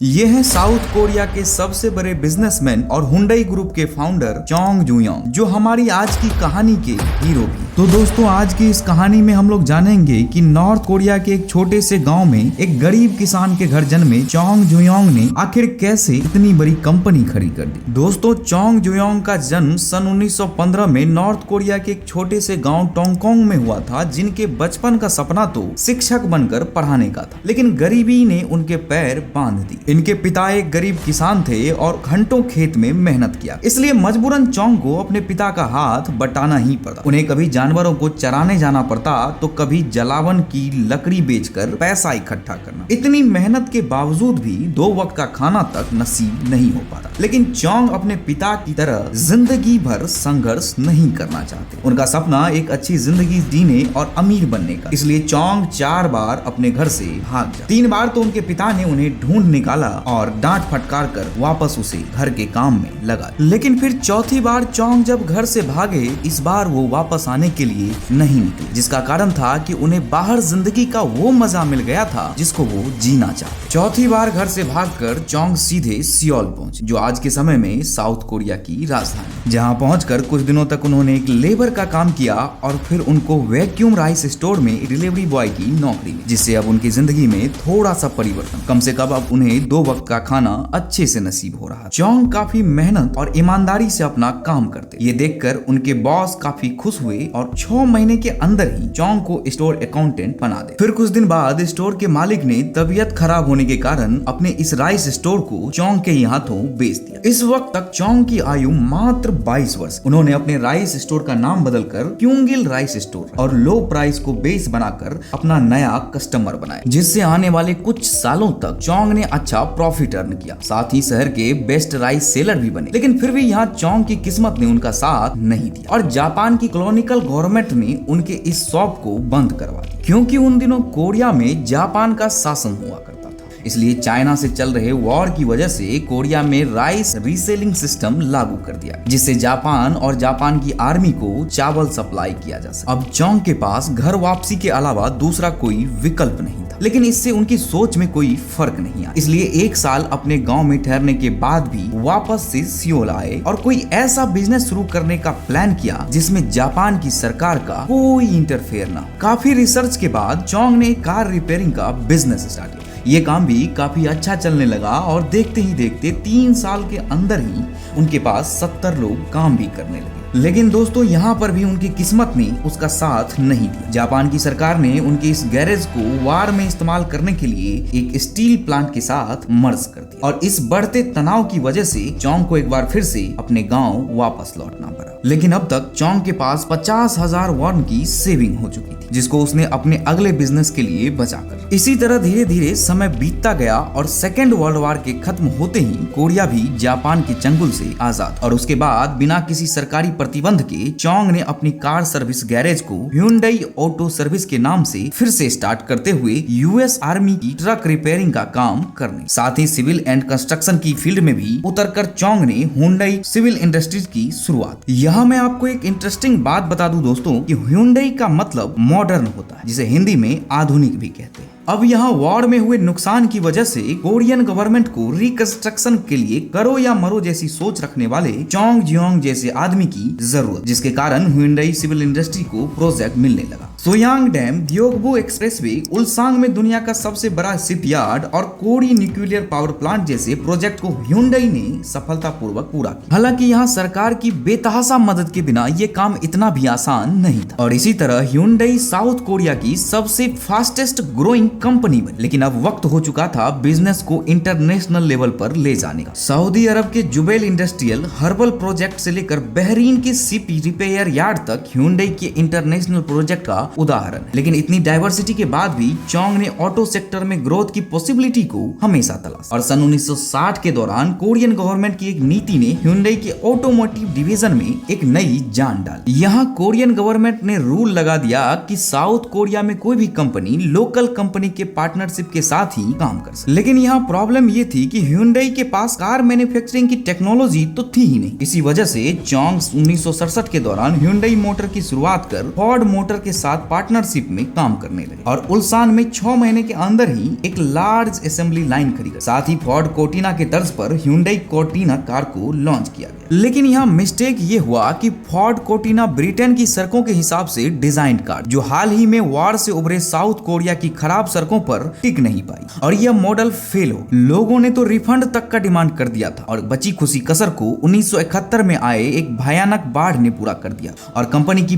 ये है south Korea के सबसे बड़े बिजनेसमैन और हुंडई ग्रुप के फाउंडर चोंग जुयोंग, जो हमारी आज की कहानी के हीरो भी। तो दोस्तों, आज की इस कहानी में हम लोग जानेंगे कि नॉर्थ कोरिया के एक छोटे से गांव में एक गरीब किसान के घर जन्मे चोंग जुयोंग ने आखिर कैसे इतनी बड़ी कंपनी खड़ी कर दी। दोस्तों, चोंग जुयोंग का जन्म सन 1915 में नॉर्थ कोरिया के एक छोटे से गाँव टोंगकोंग में हुआ था, जिनके बचपन का सपना तो शिक्षक बनकर पढ़ाने का था, लेकिन गरीबी ने उनके पैर बांध दी। इनके पिता एक गरीब किसान थे और घंटों खेत में मेहनत किया, इसलिए मजबूरन चोंग को अपने पिता का हाथ बटाना ही पड़ा। उन्हें कभी जानवरों को चराने जाना पड़ता तो कभी जलावन की लकड़ी बेचकर पैसा इकट्ठा करना। इतनी मेहनत के बावजूद भी 2 वक्त का खाना तक नसीब नहीं हो पाता। लेकिन चोंग अपने पिता की तरह जिंदगी भर संघर्ष नहीं करना चाहते। उनका सपना एक अच्छी जिंदगी जीने और अमीर बनने का, इसलिए चोंग 4 बार अपने घर से भाग गया। 3 बार तो उनके पिता ने उन्हें ढूंढ निकाला और डांट फटकार कर वापस उसे घर के काम में लगा। लेकिन फिर चौथी बार चोंग जब घर से भागे, इस बार वो वापस आने के लिए नहीं निकले, जिसका कारण था कि उन्हें बाहर जिंदगी का वो मजा मिल गया था जिसको वो जीना चाहते। चौथी बार घर से भागकर चोंग सीधे सियोल पहुंचे, जो आज के समय में साउथ कोरिया की राजधानी। जहां पहुंचकर कुछ दिनों तक उन्होंने एक लेबर का काम किया और फिर उनको वैक्यूम राइस स्टोर में डिलीवरी बॉय की नौकरी मिली, जिससे अब उनकी जिंदगी में थोड़ा सा परिवर्तन, कम से कम अब उन्हें 2 वक्त का खाना अच्छे से नसीब हो रहा। चोंग काफी मेहनत और ईमानदारी से अपना काम करते। ये देखकर उनके बॉस काफी खुश हुए और 6 महीने के अंदर ही चोंग को स्टोर अकाउंटेंट बना दे। फिर कुछ दिन बाद स्टोर के मालिक ने तबीयत खराब होने के कारण अपने इस राइस स्टोर को चोंग के हाथों बेच दिया। इस वक्त तक चोंग की आयु मात्र 22 वर्ष। उन्होंने अपने राइस स्टोर का नाम बदलकर क्योंगिल राइस स्टोर और लो प्राइस को बेस बनाकर अपना नया कस्टमर बनाया, जिससे आने वाले कुछ सालों तक चोंग ने अच्छा प्रॉफिट अर्न किया। साथ ही शहर के बेस्ट राइस सेलर भी बने। लेकिन फिर भी यहाँ चोंग की किस्मत ने उनका साथ नहीं दिया और जापान की कॉलोनियल गवर्नमेंट ने उनके इस शॉप को बंद करवा दिया, क्योंकि उन दिनों कोरिया में जापान का शासन हुआ करता था। इसलिए चाइना से चल रहे वॉर की वजह से कोरिया में राइस रीसेलिंग सिस्टम लागू कर दिया, जिससे जापान और जापान की आर्मी को चावल सप्लाई किया जा सके। अब चोंग के पास घर वापसी के अलावा दूसरा कोई विकल्प नहीं था, लेकिन इससे उनकी सोच में कोई फर्क नहीं आया। इसलिए 1 साल अपने गांव में ठहरने के बाद भी वापस से सियोल आए और कोई ऐसा बिजनेस शुरू करने का प्लान किया जिसमें जापान की सरकार का कोई इंटरफेयर ना हो। काफी रिसर्च के बाद चोंग ने कार रिपेयरिंग का बिजनेस स्टार्ट किया। ये काम भी काफी अच्छा चलने लगा और देखते ही देखते 3 साल के अंदर ही उनके पास 70 लोग काम भी करने लगे। लेकिन दोस्तों, यहाँ पर भी उनकी किस्मत ने उसका साथ नहीं दिया। जापान की सरकार ने उनके इस गैरेज को वार में इस्तेमाल करने के लिए एक स्टील प्लांट के साथ मर्ज कर दिया और इस बढ़ते तनाव की वजह से चोंग को एक बार फिर से अपने गांव वापस लौटना पड़ा। लेकिन अब तक चोंग के पास 50,000 वॉन की सेविंग हो चुकी थी, जिसको उसने अपने अगले बिजनेस के लिए बचाकर। इसी तरह धीरे धीरे समय बीतता गया और सेकेंड वर्ल्ड वॉर के खत्म होते ही कोरिया भी जापान के चंगुल से आजाद। और उसके बाद बिना किसी सरकारी प्रतिबंध के चोंग ने अपनी कार सर्विस गैरेज को ह्युंडई ऑटो सर्विस के नाम से फिर से स्टार्ट करते हुए यूएस आर्मी की ट्रक रिपेयरिंग का काम करने, साथ ही सिविल एंड कंस्ट्रक्शन की फील्ड में भी उतरकर चोंग ने ह्युंडई सिविल इंडस्ट्रीज की शुरुआत। यहाँ मैं आपको एक इंटरेस्टिंग बात बता दूं दोस्तों, कि ह्युंडई का मतलब मॉडर्न होता है, जिसे हिंदी में आधुनिक भी कहते हैं। अब यहाँ वॉर में हुए नुकसान की वजह से कोरियन गवर्नमेंट को रिकंस्ट्रक्शन के लिए करो या मरो जैसी सोच रखने वाले चोंग जुयोंग जैसे आदमी की जरूरत, जिसके कारण ह्युंडई सिविल इंडस्ट्री को प्रोजेक्ट मिलने लगा। सोयांग डैम, ग्योगबो एक्सप्रेसवे, उल्सांग में दुनिया का सबसे बड़ा शिपयार्ड और कोरी न्यूक्लियर पावर प्लांट जैसे प्रोजेक्ट को ह्युंडई ने सफलतापूर्वक पूरा किया। हालांकि यहाँ सरकार की बेतहाशा मदद के बिना ये काम इतना भी आसान नहीं था। और इसी तरह ह्युंडई साउथ कोरिया की सबसे फास्टेस्ट ग्रोइंग कंपनी बनी। लेकिन अब वक्त हो चुका था बिजनेस को इंटरनेशनल लेवल पर ले जाने का। सऊदी अरब के जुबैल इंडस्ट्रियल हर्बल प्रोजेक्ट से लेकर बहरीन के शिप रिपेयर यार्ड तक ह्युंडई के इंटरनेशनल प्रोजेक्ट का उदाहरण है। लेकिन इतनी डाइवर्सिटी के बाद भी चोंग ने ऑटो सेक्टर में ग्रोथ की पॉसिबिलिटी को हमेशा तलाशा और सन 1960 के दौरान कोरियन गवर्नमेंट की एक नीति ने ह्युंडई के ऑटोमोटिव डिवीजन में एक नई जान डाली। यहाँ कोरियन गवर्नमेंट ने रूल लगा दिया कि साउथ कोरिया में कोई भी कंपनी लोकल कंपनी के पार्टनरशिप के साथ ही काम कर सके। लेकिन यहाँ प्रॉब्लम ये थी कि ह्युंडई के पास कार मैन्युफैक्चरिंग की टेक्नोलॉजी तो थी ही नहीं। इसी वजह से चोंग 1967 के दौरान ह्युंडई मोटर की शुरुआत कर फोर्ड मोटर के साथ साथ पार्टनरशिप में काम करने लगे और उल्सान में 6 महीने के अंदर ही एक लार्ज असेंबली लाइन खरीदा। साथ ही फोर्ड कोर्टिना के तर्ज पर ह्यूंडई कोर्टिना कार को लॉन्च किया गया। लेकिन यहाँ मिस्टेक ये हुआ कि फोर्ड कोर्टिना ब्रिटेन की सड़कों के हिसाब से डिजाइन कार, जो हाल ही में वॉर से उभरे साउथ कोरिया की खराब सड़कों पर टिक नहीं पाई और यह मॉडल फेल हो। लोगों ने तो रिफंड तक का डिमांड कर दिया था और बची खुशी कसर को 1971 में आए एक भयानक बाढ़ ने पूरा कर दिया और कंपनी की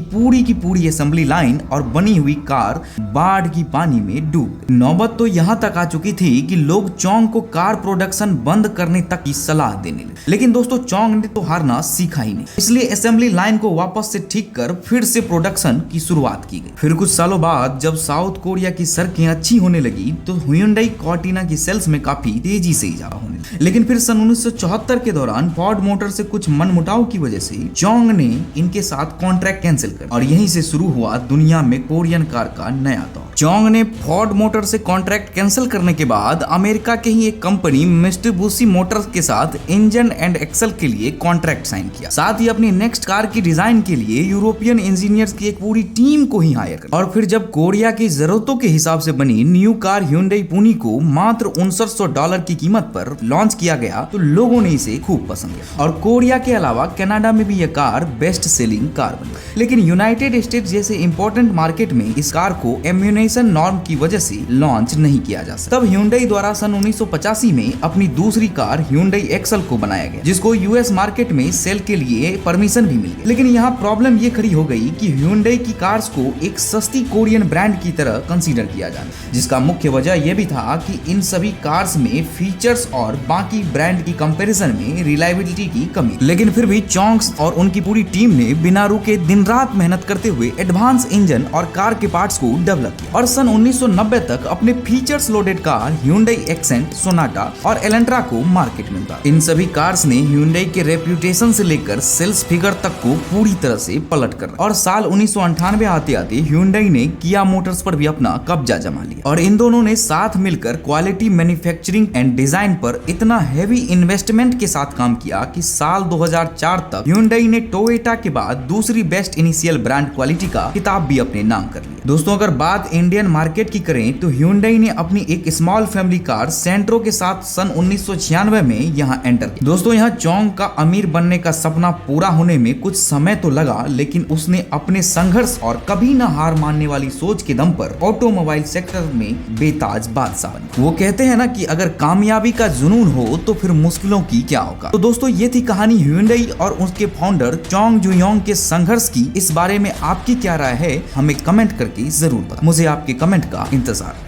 पूरी असेंबली लाइन और बनी हुई कार बाढ़ की पानी में डूब गई। नौबत तो यहाँ तक आ चुकी थी कि लोग चोंग को कार प्रोडक्शन बंद करने तक की सलाह देने लगे। लेकिन दोस्तों चोंग ने तो हारना सीखा ही नहीं, इसलिए असेंबली लाइन को वापस से ठीक कर फिर से प्रोडक्शन की शुरुआत की गई। फिर कुछ सालों बाद जब साउथ कोरिया की सड़कें अच्छी होने लगी तो ह्यूंडई कोर्टिना की सेल्स में काफी तेजी से इजाफा होने लगा। लेकिन फिर सन 1974 के दौरान फोर्ड मोटर से कुछ मनमुटाव की वजह से चोंग ने इनके साथ कॉन्ट्रैक्ट कैंसिल कर और यहीं से शुरू हुआ दुनिया में कोरियन कार का नया दौर। चोंग ने फोर्ड मोटर से कॉन्ट्रैक्ट कैंसिल करने के बाद अमेरिका के ही एक कंपनी मित्सुबिशी मोटर्स के साथ इंजन एंड एक्सल के लिए कॉन्ट्रैक्ट साइन किया। साथ ही अपनी नेक्स्ट कार की डिजाइन के लिए यूरोपियन इंजीनियर्स की एक पूरी टीम को ही हायर कर और फिर जब कोरिया की जरूरतों के हिसाब से बनी न्यू कार ह्यूंडई पुनी को मात्र $6900 की कीमत पर लॉन्च किया गया तो लोगों ने इसे खूब पसंद किया और कोरिया के अलावा कनाडा में भी यह कार बेस्ट सेलिंग कार बनी। लेकिन यूनाइटेड स्टेट्स जैसे इंपॉर्टेंट मार्केट में इस कार को एम्यूनेशन नॉर्म की वजह से लॉन्च नहीं किया जा सका। तब ह्यूंडई द्वारा सन 1985 में अपनी दूसरी कार ह्यूंडई एक्सल को बनाया गया, जिसको यूएस मार्केट में सेल के लिए परमिशन भी मिल गई। लेकिन यहाँ प्रॉब्लम ये खड़ी हो गई कि ह्यूंडई की कार्स को एक सस्ती कोरियन ब्रांड की तरह कंसीडर किया जाना, जिसका मुख्य वजह यह भी था कि इन सभी कार्स में फीचर्स और बाकी ब्रांड की कंपैरिजन में रिलायबिलिटी की कमी। लेकिन फिर भी चोंग्स और उनकी पूरी टीम ने बिना रुके दिन रात मेहनत करते हुए एडवांस इंजन और कार के पार्ट्स को डेवलप किया और सन 1990 तक अपने features loaded car Hyundai accent, Sonata और एलेंट्रा को मार्केट में उतारा। इन सभी कार्स ने ह्यूंडई के रेप्यूटेशन से लेकर सेल्स फिगर तक को पूरी तरह से पलट कर और साल 1998 आते आते ह्यूंडई ने किया मोटर्स पर भी अपना कब्जा जमा लिया और इन दोनों ने साथ मिलकर क्वालिटी मैन्युफैक्चरिंग एंड डिजाइन पर इतना हैवी इन्वेस्टमेंट के साथ काम किया कि साल 2004 तक ह्यूंडई ने टोयोटा के बाद दूसरी बेस्ट इनिशियल ब्रांड क्वालिटी का खिताब भी अपने नाम कर लिया। दोस्तों अगर बात इंडियन मार्केट की करें तो ह्यूंडई ने अपनी एक स्मॉल फैमिली कार सेंट्रो के साथ सन 1996 में यहाँ एंटर किया। दोस्तों यहाँ चोंग का अमीर बनने का सपना पूरा होने में कुछ समय तो लगा, लेकिन उसने अपने संघर्ष और कभी न हार मानने वाली सोच के दम पर ऑटोमोबाइल सेक्टर में बेताज बादशाह बना। वो कहते हैं ना कि अगर कामयाबी का जुनून हो तो फिर मुश्किलों की क्या होगा। तो दोस्तों ये थी कहानी ह्यूंडई और उसके फाउंडर चोंग जुयोंग के संघर्ष की। इस बारे में आपकी क्या राय है हमें कमेंट करके जरूर बताएं। मुझे आपके कमेंट का इंतजार है।